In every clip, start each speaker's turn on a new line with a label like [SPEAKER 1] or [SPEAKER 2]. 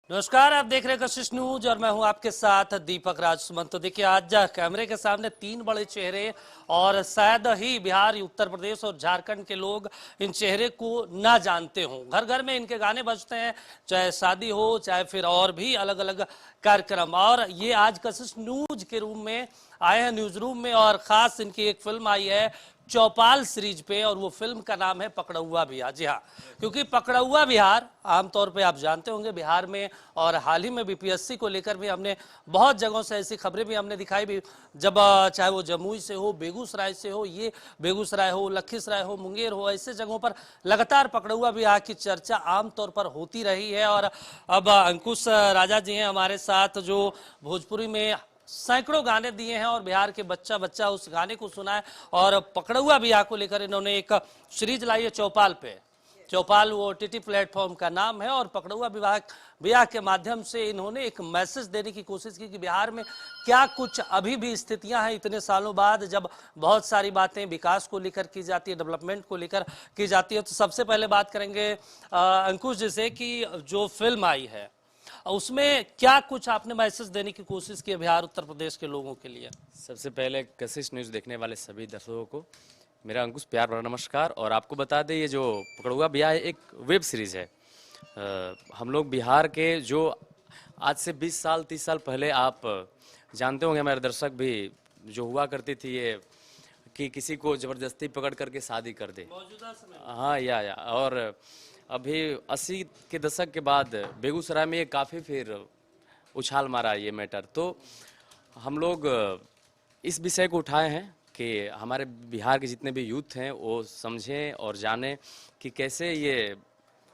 [SPEAKER 1] नमस्कार, आप देख रहे हैं कशिश न्यूज और मैं हूं आपके साथ दीपक राज सुमन। तो देखिए, आज कैमरे के सामने तीन बड़े चेहरे और शायद ही बिहार, उत्तर प्रदेश और झारखंड के लोग इन चेहरे को ना जानते हों। घर घर में इनके गाने बजते हैं, चाहे शादी हो चाहे फिर और भी अलग अलग कार्यक्रम। और ये आज कशिश न्यूज के रूम में आए हैं, न्यूज रूम में, और खास इनकी एक फिल्म आई है चौपाल सीरीज पे, और वो फिल्म का नाम है पकड़ौआ बिहार। जी हाँ, क्योंकि पकड़ौआ बिहार आमतौर पे आप जानते होंगे बिहार में, और हाल ही में बीपीएससी को लेकर भी हमने बहुत जगहों से ऐसी खबरें भी हमने दिखाई भी, जब चाहे वो जमुई से हो, बेगूसराय से हो, ये बेगूसराय हो, लखीसराय हो, मुंगेर हो, ऐसे जगहों पर लगातार पकड़ौआ बिहार की चर्चा आमतौर पर होती रही है। और अब अंकुश राजा जी हैं हमारे साथ, जो भोजपुरी में सैकड़ों गाने दिए हैं और बिहार के बच्चा बच्चा उस गाने को सुना है। और पकड़ौआ बिहार को लेकर इन्होंने एक सीरीज लाई है चौपाल पे। चौपाल वो ओटीटी प्लेटफॉर्म का नाम है, और पकड़ौआ बिहार के माध्यम से इन्होंने एक मैसेज देने की कोशिश की कि बिहार में क्या कुछ अभी भी स्थितियां हैं इतने सालों बाद, जब बहुत सारी बातें विकास को लेकर की जाती है, डेवलपमेंट को लेकर की जाती है। तो सबसे पहले बात करेंगे अंकुश जी से कि जो फिल्म आई है उसमें क्या कुछ आपने मैसेज देने की कोशिश की है बिहार उत्तर प्रदेश के लोगों के लिए।
[SPEAKER 2] सबसे पहले कशिश न्यूज़ देखने वाले सभी दर्शकों को मेरा अंकुश प्यार भरा नमस्कार। और आपको बता दें, ये जो पकड़ौआ बिहार एक वेब सीरीज़ है। हम लोग बिहार के जो आज से 20 साल 30 साल पहले, आप जानते होंगे हमारे दर्शक भी, जो हुआ करती थी ये कि किसी को ज़बरदस्ती पकड़ करके शादी कर दे
[SPEAKER 1] मौजूदा समय
[SPEAKER 2] हाँ या और अभी 80 के दशक के बाद बेगूसराय में ये काफ़ी फिर उछाल मारा ये मैटर। तो हम लोग इस विषय को उठाए हैं कि हमारे बिहार के जितने भी यूथ हैं वो समझें और जानें कि कैसे ये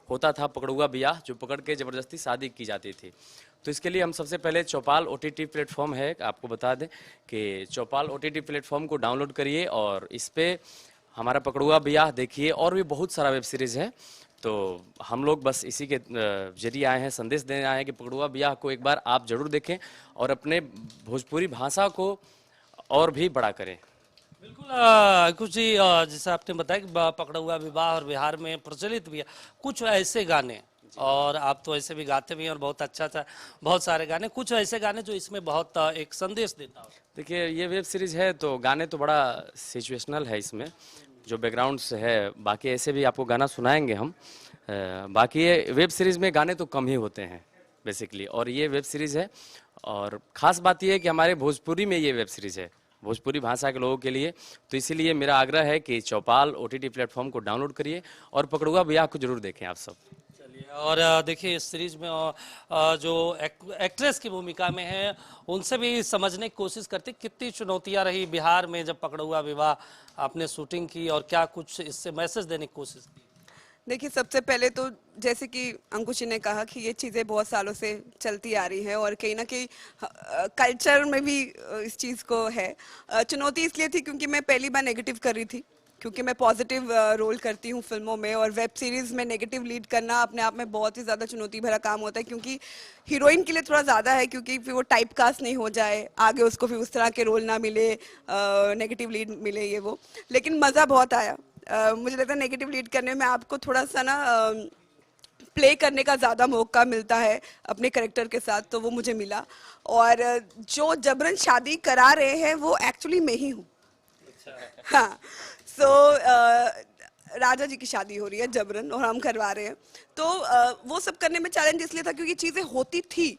[SPEAKER 2] होता था पकड़ौआ बियाह, जो पकड़ के ज़बरदस्ती शादी की जाती थी। तो इसके लिए हम सबसे पहले चौपाल ओटीटी प्लेटफॉर्म है, आपको बता दें कि चौपाल ओटीटी प्लेटफॉर्म को डाउनलोड करिए और इस पर हमारा पकड़ौआ बियाह देखिए। और भी बहुत सारा वेब सीरीज़ है। तो हम लोग बस इसी के जरिए आए हैं, संदेश देने आए हैं कि पकड़ौआ बियाह को एक बार आप जरूर देखें और अपने भोजपुरी भाषा को और भी बड़ा करें।
[SPEAKER 1] बिल्कुल अंकुश जी, जैसे आपने बताया कि पकड़ौआ विवाह और बिहार में प्रचलित भी है कुछ ऐसे गाने, और आप तो ऐसे भी गाते भी हैं और बहुत अच्छा था, बहुत सारे गाने, कुछ ऐसे गाने जो इसमें बहुत एक संदेश देता हो।
[SPEAKER 2] देखिए, ये वेब सीरीज़ है तो गाने तो बड़ा सिचुएशनल है इसमें, जो बैकग्राउंड से है। बाकी ऐसे भी आपको गाना सुनाएंगे हम। बाकी ये वेब सीरीज़ में गाने तो कम ही होते हैं बेसिकली, और ये वेब सीरीज़ है। और ख़ास बात ये है कि हमारे भोजपुरी में ये वेब सीरीज़ है, भोजपुरी भाषा के लोगों के लिए। तो इसीलिए मेरा आग्रह है कि चौपाल ओटीटी प्लेटफॉर्म को डाउनलोड करिए और पकड़ौआ बियाह को जरूर देखें आप सब।
[SPEAKER 1] चलिए, और देखिए इस सीरीज में जो एक्ट्रेस की भूमिका में है उनसे भी समझने की कोशिश करते कितनी चुनौतियां रही बिहार में जब पकड़ौआ विवाह आपने शूटिंग की, और क्या कुछ इससे मैसेज देने की कोशिश की।
[SPEAKER 3] देखिए, सबसे पहले तो जैसे कि अंकुश जी ने कहा कि ये चीज़ें बहुत सालों से चलती आ रही हैं और कहीं ना कहीं कल्चर में भी इस चीज़ को है। चुनौती इसलिए थी क्योंकि मैं पहली बार नेगेटिव कर रही थी, क्योंकि मैं पॉजिटिव रोल करती हूँ फिल्मों में, और वेब सीरीज़ में नेगेटिव लीड करना अपने आप में बहुत ही ज़्यादा चुनौती भरा काम होता है, क्योंकि हीरोइन के लिए थोड़ा ज़्यादा है, क्योंकि फिर वो टाइप कास्ट नहीं हो जाए, आगे उसको फिर उस तरह के रोल ना मिले, नेगेटिव लीड मिले, ये वो। लेकिन मज़ा बहुत आया। मुझे लगता है नेगेटिव लीड करने में आपको थोड़ा सा ना प्ले करने का ज़्यादा मौका मिलता है अपने करेक्टर के साथ, तो वो मुझे मिला। और जो जबरन शादी करा रहे हैं वो एक्चुअली मैं ही हूँ। हाँ, सो राजा जी की शादी हो रही है जबरन और हम करवा रहे हैं। तो वो सब करने में चैलेंज इसलिए था क्योंकि चीज़ें होती थी,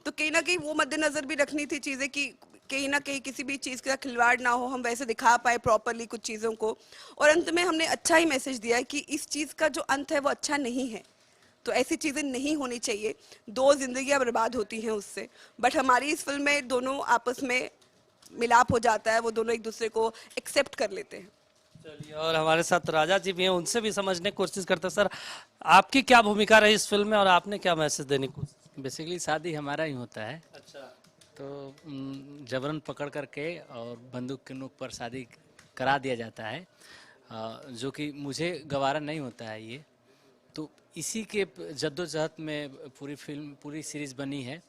[SPEAKER 3] तो कहीं ना कहीं वो मद्देनजर भी रखनी थी चीज़ें कि कहीं ना कहीं किसी भी चीज़ का खिलवाड़ ना हो, हम वैसे दिखा पाए प्रॉपरली कुछ चीज़ों को। और अंत में हमने अच्छा ही मैसेज दिया है कि इस चीज़ का जो अंत है वो अच्छा नहीं है, तो ऐसी चीज़ें नहीं होनी चाहिए। दो जिंदगियां बर्बाद होती हैं उससे। बट हमारी इस फिल्म में दोनों आपस में मिलाप हो जाता है, वो दोनों एक दूसरे को एक्सेप्ट कर लेते हैं।
[SPEAKER 1] चलिए, और हमारे साथ राजा जी भी हैं, उनसे भी समझने की कोशिश करते हैं। सर, आपकी क्या भूमिका रही इस फिल्म में और आपने क्या मैसेज देने की कोशिश
[SPEAKER 4] बेसिकली शादी हमारा ही होता है।
[SPEAKER 1] की? अच्छा।
[SPEAKER 4] तो जबरन पकड़ करके और बंदूक के नोक पर शादी करा दिया जाता है, जो कि मुझे गवारा नहीं होता है ये। तो इसी के जद्दोजहद में पूरी फिल्म, पूरी सीरीज़ बनी है।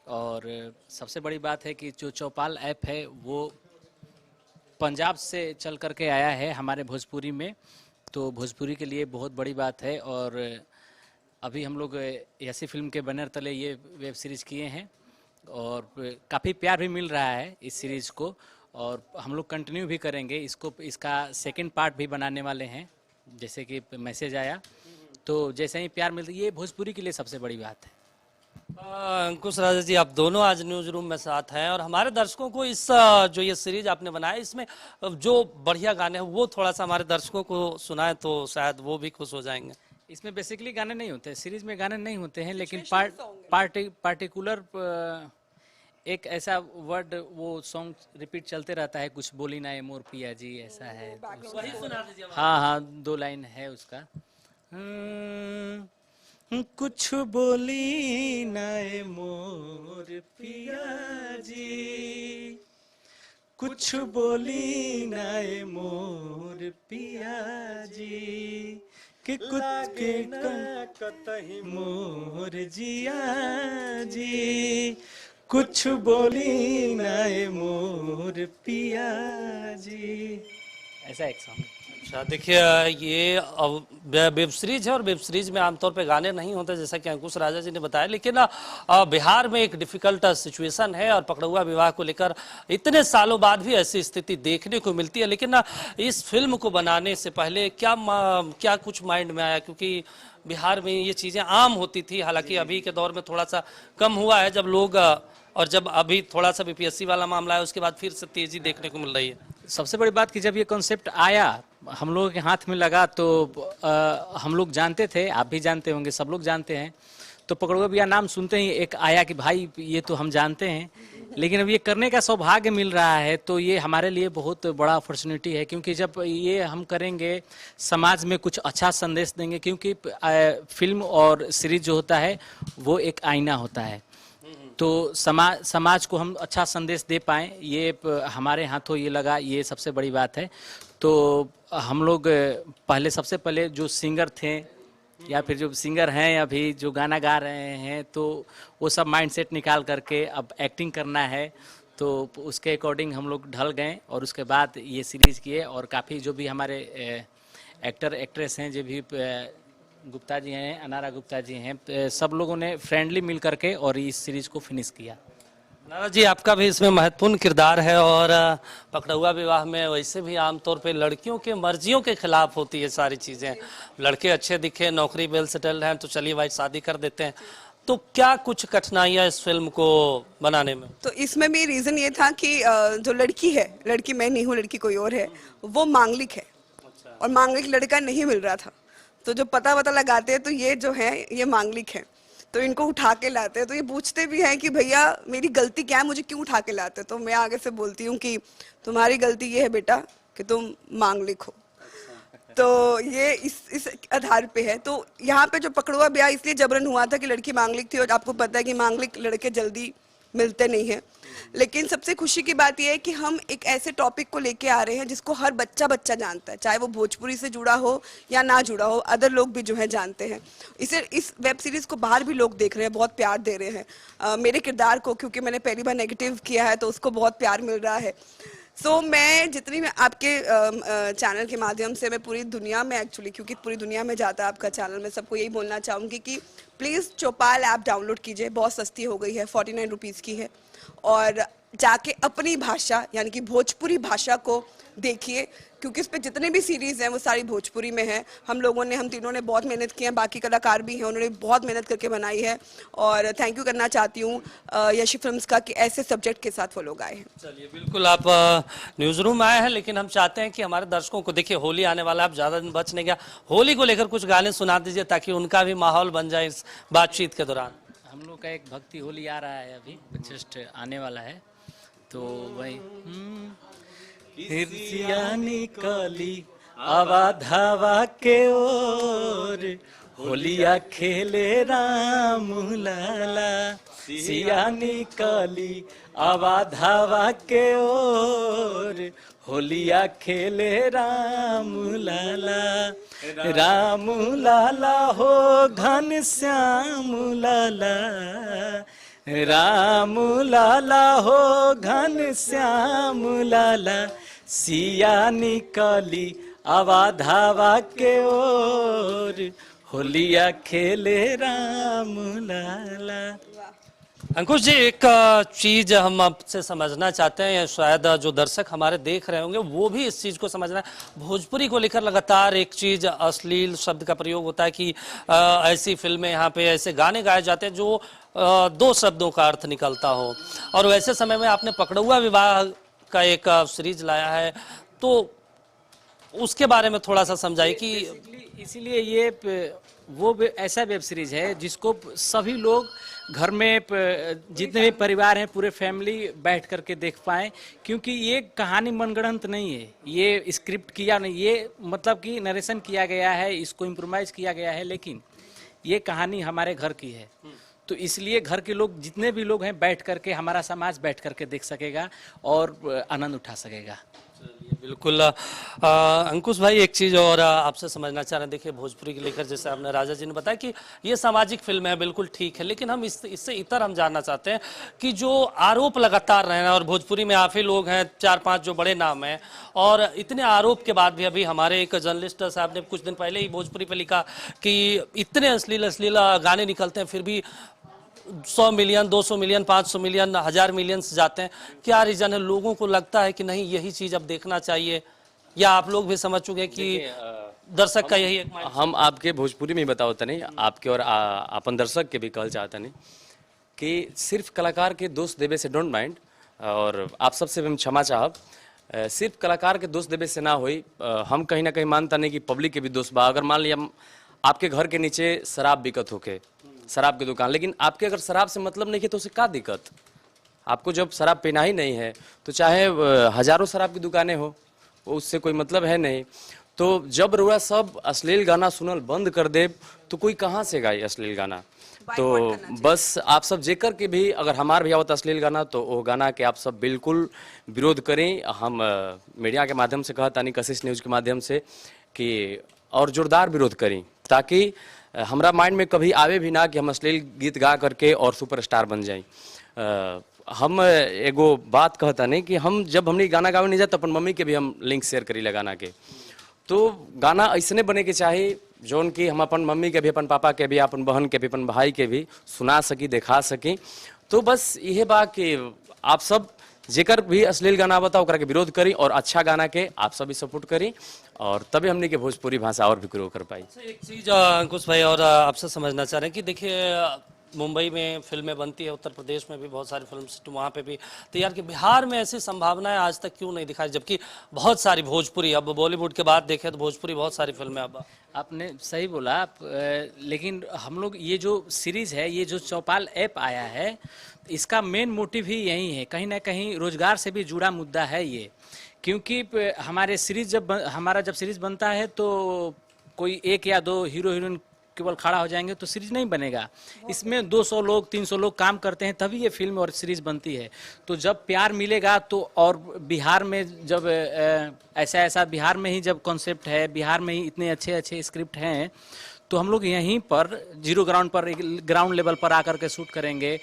[SPEAKER 4] और सबसे बड़ी बात है कि जो चौपाल ऐप है वो पंजाब से चल करके आया है हमारे भोजपुरी में, तो भोजपुरी के लिए बहुत बड़ी बात है। और अभी हम लोग ऐसी फिल्म के बैनर तले ये वेब सीरीज किए हैं और काफ़ी प्यार भी मिल रहा है इस सीरीज़ को, और हम लोग कंटिन्यू भी करेंगे इसको। इसका सेकंड पार्ट भी बनाने वाले हैं, जैसे कि मैसेज आया, तो जैसे ही प्यार मिलता है, ये भोजपुरी के लिए सबसे बड़ी बात है।
[SPEAKER 1] अंकुश राजा जी, आप दोनों आज न्यूज रूम में साथ हैं और हमारे दर्शकों को इस जो ये सीरीज आपने बनाया इसमें जो बढ़िया गाने हैं वो थोड़ा सा हमारे दर्शकों को सुनाए तो शायद वो भी खुश हो जाएंगे।
[SPEAKER 4] इसमें बेसिकली गाने नहीं होते, सीरीज में गाने नहीं होते हैं, लेकिन पार्टिकुलर एक ऐसा वर्ड, वो सॉन्ग रिपीट चलते रहता है, कुछ बोली ना ये मोर पिया जी, ऐसा है।
[SPEAKER 1] वही सुना दीजिए।
[SPEAKER 4] हाँ हाँ, 2 लाइन है उसका। कुछ बोली ना ये मोर पिया जी, कुछ बोली ना ये मोर पिया जी, कि कुछ के कतही मोर जिया जी, कुछ बोली ना ये मोर पिया जी, ऐसा एक सॉन्ग है।
[SPEAKER 1] अच्छा, देखिए ये वेब सीरीज है और वेब सीरीज में आमतौर पे गाने नहीं होते जैसा कि अंकुश राजा जी ने बताया, लेकिन बिहार में एक डिफिकल्ट सिचुएशन है और पकड़ुआ विवाह को लेकर इतने सालों बाद भी ऐसी स्थिति देखने को मिलती है। लेकिन इस फिल्म को बनाने से पहले क्या कुछ माइंड में आया, क्योंकि बिहार में ये चीज़ें आम होती थी, हालांकि अभी के दौर में थोड़ा सा कम हुआ है, जब लोग और जब अभी थोड़ा सा बीपीएससी वाला मामला है उसके बाद फिर से तेजी देखने को मिल रही है।
[SPEAKER 4] सबसे बड़ी बात कि जब ये कॉन्सेप्ट आया हम लोगों के हाथ में लगा तो हम लोग जानते थे, आप भी जानते होंगे, सब लोग जानते हैं, तो पकड़ुआ विवाह नाम सुनते ही एक आया कि भाई ये तो हम जानते हैं, लेकिन अब ये करने का सौभाग्य मिल रहा है तो ये हमारे लिए बहुत बड़ा अपॉर्चुनिटी है, क्योंकि जब ये हम करेंगे समाज में कुछ अच्छा संदेश देंगे, क्योंकि फिल्म और सीरीज जो होता है वो एक आईना होता है, तो समाज को हम अच्छा संदेश दे पाएँ, ये हमारे हाथों ये लगा, ये सबसे बड़ी बात है। तो हम लोग सबसे पहले जो सिंगर थे या फिर जो सिंगर हैं अभी जो गाना गा रहे हैं, तो वो सब माइंडसेट निकाल करके अब एक्टिंग करना है, तो उसके अकॉर्डिंग हम लोग ढल गए और उसके बाद ये सीरीज़ किए। और काफ़ी जो भी हमारे एक्टर एक्ट्रेस हैं, जो भी गुप्ता जी हैं, अनारा गुप्ता जी हैं, सब लोगों ने फ्रेंडली मिल करके और इस सीरीज़ को फिनिश किया।
[SPEAKER 1] नारा जी, आपका भी इसमें महत्वपूर्ण किरदार है और पकड़ुआ विवाह में वैसे भी आमतौर पे लड़कियों के मर्जियों के खिलाफ होती है सारी चीज़ें, लड़के अच्छे दिखे, नौकरी वेल सेटल्ड हैं तो चलिए भाई शादी कर देते हैं, तो क्या कुछ कठिनाइयाँ इस फिल्म को बनाने में?
[SPEAKER 3] तो इसमें भी रीजन ये था कि जो लड़की है, लड़की मैं नहीं हूँ, लड़की कोई और है, वो मांगलिक है और मांगलिक लड़का नहीं मिल रहा था, तो जो पता लगाते हैं तो ये जो है ये मांगलिक है, तो इनको उठा के लाते हैं, तो ये पूछते भी हैं कि भैया मेरी गलती क्या है, मुझे क्यों उठा के लाते हैं, तो मैं आगे से बोलती हूँ कि तुम्हारी गलती ये है बेटा कि तुम मांगलिक हो। तो ये इस आधार पे है। तो यहाँ पे जो पकड़ुआ ब्याह इसलिए जबरन हुआ था कि लड़की मांगलिक थी और आपको पता है कि मांगलिक लड़के जल्दी मिलते नहीं है, लेकिन सबसे खुशी की बात यह है कि हम एक ऐसे टॉपिक को लेके आ रहे हैं जिसको हर बच्चा जानता है, चाहे वो भोजपुरी से जुड़ा हो या ना जुड़ा हो, अदर लोग भी जो है जानते हैं। इस वेब सीरीज को बाहर भी लोग देख रहे हैं, बहुत प्यार दे रहे हैं मेरे किरदार को, क्योंकि मैंने पहली बार नेगेटिव किया है तो उसको बहुत प्यार मिल रहा है। सो मैं जितनी मैं आपके चैनल के माध्यम से मैं पूरी दुनिया में एक्चुअली, क्योंकि पूरी दुनिया में जाता है आपका चैनल, मैं सबको यही बोलना चाहूँगी कि प्लीज़ चौपाल ऐप डाउनलोड कीजिए, बहुत सस्ती हो गई है, 49 रुपीज़ की है, और जाके अपनी भाषा यानी कि भोजपुरी भाषा को देखिए, क्योंकि इस पे जितने भी सीरीज़ हैं वो सारी भोजपुरी में हैं। हम तीनों ने बहुत मेहनत की है, बाकी कलाकार भी हैं, उन्होंने बहुत मेहनत करके बनाई है, और थैंक यू करना चाहती हूँ यशी फिल्म्स का कि ऐसे सब्जेक्ट के साथ वो लोग आए हैं।
[SPEAKER 1] चलिए, बिल्कुल आप न्यूज़ रूम आए हैं, लेकिन हम चाहते हैं कि हमारे दर्शकों को, देखिए होली आने वाला, आप ज़्यादा दिन बच नहीं गया, होली को लेकर कुछ गाने सुना दीजिए ताकि उनका भी माहौल बन जाए इस बातचीत के दौरान।
[SPEAKER 4] हम लोग का एक भक्ति होली आ रहा है, अभी जस्ट आने वाला है, तो वही निकली अवाधावा के ओर, होलिया खेले राम लाला, सिया निकली अवाधावा के ओर, होलिया खेले राम लाला, राम लाला हो घन श्याम लाला, राम लाला हो घन श्याम लाला, सिया निकली अवाधावा के ओर, होलिया खेले राम लाला।
[SPEAKER 1] अंकुश जी, एक चीज हम आपसे समझना चाहते हैं, या शायद जो दर्शक हमारे देख रहे होंगे वो भी इस चीज को समझना है। भोजपुरी को लेकर लगातार एक चीज अश्लील शब्द का प्रयोग होता है कि ऐसी फिल्में, यहाँ पे ऐसे गाने गाए जाते हैं जो दो शब्दों का अर्थ निकलता हो, और वैसे समय में आपने पकड़ुआ विवाह का एक सीरीज लाया है, तो उसके बारे में थोड़ा सा समझाइए कि
[SPEAKER 4] इसीलिए ये ऐसा वेब सीरीज है जिसको सभी लोग घर में जितने भी परिवार हैं पूरे फैमिली बैठ करके देख पाएं, क्योंकि ये कहानी मनगढ़ंत नहीं है, ये स्क्रिप्ट किया नहीं, ये मतलब कि नरेशन किया गया है, इसको इम्प्रोवाइज किया गया है, लेकिन ये कहानी हमारे घर की है। तो इसलिए घर के लोग, जितने भी लोग हैं, बैठ करके, हमारा समाज बैठ करके देख सकेगा और आनंद उठा सकेगा।
[SPEAKER 1] बिल्कुल। अंकुश भाई, एक चीज और आपसे समझना चाह रहे हैं। देखिए, भोजपुरी के लेकर जैसे आपने राजा जी ने बताया कि ये सामाजिक फिल्म है, बिल्कुल ठीक है, लेकिन हम इससे इतर हम जानना चाहते हैं कि जो आरोप लगातार रहे हैं, और भोजपुरी में आप ही लोग हैं, 4-5 जो बड़े नाम हैं, और इतने आरोप के बाद भी अभी हमारे एक जर्नलिस्ट साहब ने कुछ दिन पहले ही भोजपुरी पे लिखा कि इतने अश्लील गाने निकलते हैं, फिर भी 100 मिलियन, 200 मिलियन, 500 मिलियन, 1000 मिलियन से जाते हैं। क्या रीजन है? लोगों को लगता है कि नहीं, यही चीज अब देखना चाहिए, या आप लोग भी समझ चुके हैं कि दर्शक का यही एक
[SPEAKER 2] हम आपके भोजपुरी में बताओ नहीं, आपके और अपन दर्शक के भी कहल चाहता नहीं कि सिर्फ कलाकार के दोस्त देवे से डोंट माइंड, और आप सबसे हम क्षमा चाहब, सिर्फ कलाकार के दोस्त देवे से ना होई, हम कहीं ना कहीं मानता नहीं कि पब्लिक के भी दोस्त बा। अगर मान लिया आपके घर के नीचे शराब बिकत होके, शराब की दुकान, लेकिन आपके अगर शराब से मतलब नहीं है तो उसे क्या दिक्कत? आपको जब शराब पीना ही नहीं है तो चाहे हजारों शराब की दुकानें हो, उससे कोई मतलब है नहीं। तो जब रुआ सब अश्लील गाना सुनल बंद कर दे तो कोई कहाँ से गाए अश्लील गाना? तो बस आप सब जेकर के भी अगर हमार भी आवत अश्लील गाना, तो वो गाना के आप सब बिल्कुल विरोध करें। हम मीडिया के माध्यम से कहता नहीं, कशिश न्यूज़ के माध्यम से, कि और जोरदार विरोध करें, ताकि हमरा माइंड में कभी आवे भी ना कि हम अश्लील गीत गा करके और सुपरस्टार बन जाएं। हम एगो बात कहता नहीं कि हम जब हमने गाना गावे नहीं जाए तो अपन मम्मी के भी हम लिंक शेयर करी ला गाना के। तो गाना ऐसने बने के चाहे जौन कि हम अपन मम्मी के भी, अपन पापा के भी, अपन बहन के भी, अपन भाई के भी सुना सकी, दिखा सकी। तो बस यह बा कि आप सब जेकर भी अश्लील गाना बता ओकरा के विरोध करी, और अच्छा गाना के आप सभी सपोर्ट करी, और तभी हमने के भोजपुरी भाषा और भी ग्रो कर पाई।
[SPEAKER 1] एक चीज अंकुश भाई और आपसे समझना चाह रहे हैं कि देखिए, मुंबई में फिल्में बनती है, उत्तर प्रदेश में भी बहुत सारी फिल्म सिटी वहाँ पे भी तैयार की, बिहार में ऐसी संभावनाएं आज तक क्यों नहीं दिखाई, जबकि बहुत सारी भोजपुरी, अब बॉलीवुड के बाद देखें तो भोजपुरी बहुत सारी फिल्में अब।
[SPEAKER 4] आपने सही बोला आप, लेकिन हम लोग ये जो सीरीज है, ये जो चौपाल ऐप आया है, इसका मेन मोटिव ही यही है, कहीं ना कहीं रोजगार से भी जुड़ा मुद्दा है ये। क्योंकि हमारे सीरीज हमारा जब सीरीज बनता है तो कोई 1 या 2 हीरो हीरोइन केवल खड़ा हो जाएंगे तो सीरीज नहीं बनेगा। इसमें 200 लोग, 300 लोग काम करते हैं, तभी ये फिल्म और सीरीज बनती है। तो जब प्यार मिलेगा तो, और बिहार में जब ऐसा बिहार में ही जब कॉन्सेप्ट है, बिहार में ही इतने अच्छे अच्छे स्क्रिप्ट हैं, तो हम लोग यहीं पर जीरो ग्राउंड पर, ग्राउंड लेवल पर आकर के शूट करेंगे,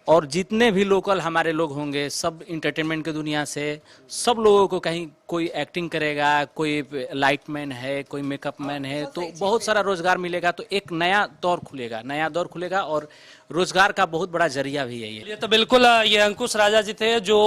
[SPEAKER 4] और जितने भी लोकल हमारे लोग होंगे, सब इंटरटेनमेंट की दुनिया से, सब लोगों को, कहीं कोई एक्टिंग करेगा, कोई लाइट मैन है, कोई मेकअप मैन है, तो बहुत सारा रोजगार मिलेगा। तो एक नया दौर खुलेगा, और रोजगार का बहुत बड़ा जरिया भी है ये।
[SPEAKER 1] तो बिल्कुल, ये अंकुश राजा जी थे, जो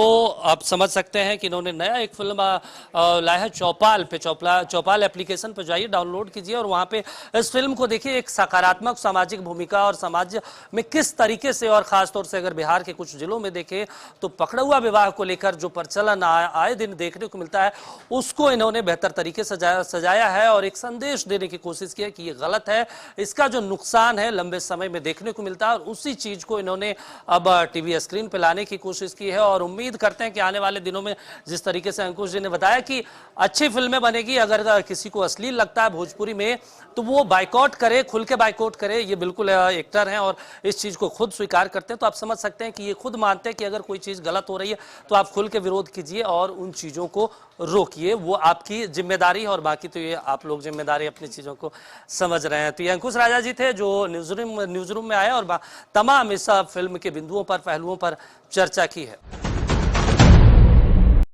[SPEAKER 1] आप समझ सकते हैं कि इन्होंने नया एक फिल्म लाया है चौपाल पे। चौपाल एप्लीकेशन पे जाइए, डाउनलोड कीजिए, और वहाँ पे इस फिल्म को देखिए। एक सकारात्मक सामाजिक भूमिका और समाज में किस तरीके से, और खासतौर से अगर बिहार के कुछ जिलों में देखें तो पकड़ुआ विवाह को लेकर जो प्रचलन आए दिन देखने को मिलता है, उसको इन्होंने बेहतर तरीके से सजाया है, और एक संदेश देने की कोशिश की है कि ये गलत है, इसका जो नुकसान है लंबे समय में देखने को मिलता है, और उसी चीज को इन्होंने अब टीवी स्क्रीन पे लाने की कोशिश की है। और उम्मीद करते हैं कि आने वाले दिनों में, जिस तरीके से अंकुश जी ने बताया कि अच्छी फिल्में बनेगी, अगर किसी को अश्लील लगता है भोजपुरी में तो वो बाइकआउट करे, खुल के बाइकआउट करे। ये बिल्कुल एक्टर हैं और इस चीज को खुद स्वीकार करते हैं, तो आप समझ सकते हैं कि ये खुद मानते हैं कि अगर कोई चीज गलत हो रही है तो आप खुल के विरोध कीजिए और उन चीजों को रोकिए, वो आपकी जिम्मेदारी है। और बाकी तो ये आप लोग जिम्मेदारी अपनी चीजों को समझ रहे हैं। तो ये अंकुश राजा जी थे, जो न्यूज रूम में आए और तमाम इस फिल्म के बिंदुओं पर, पहलुओं पर चर्चा की है।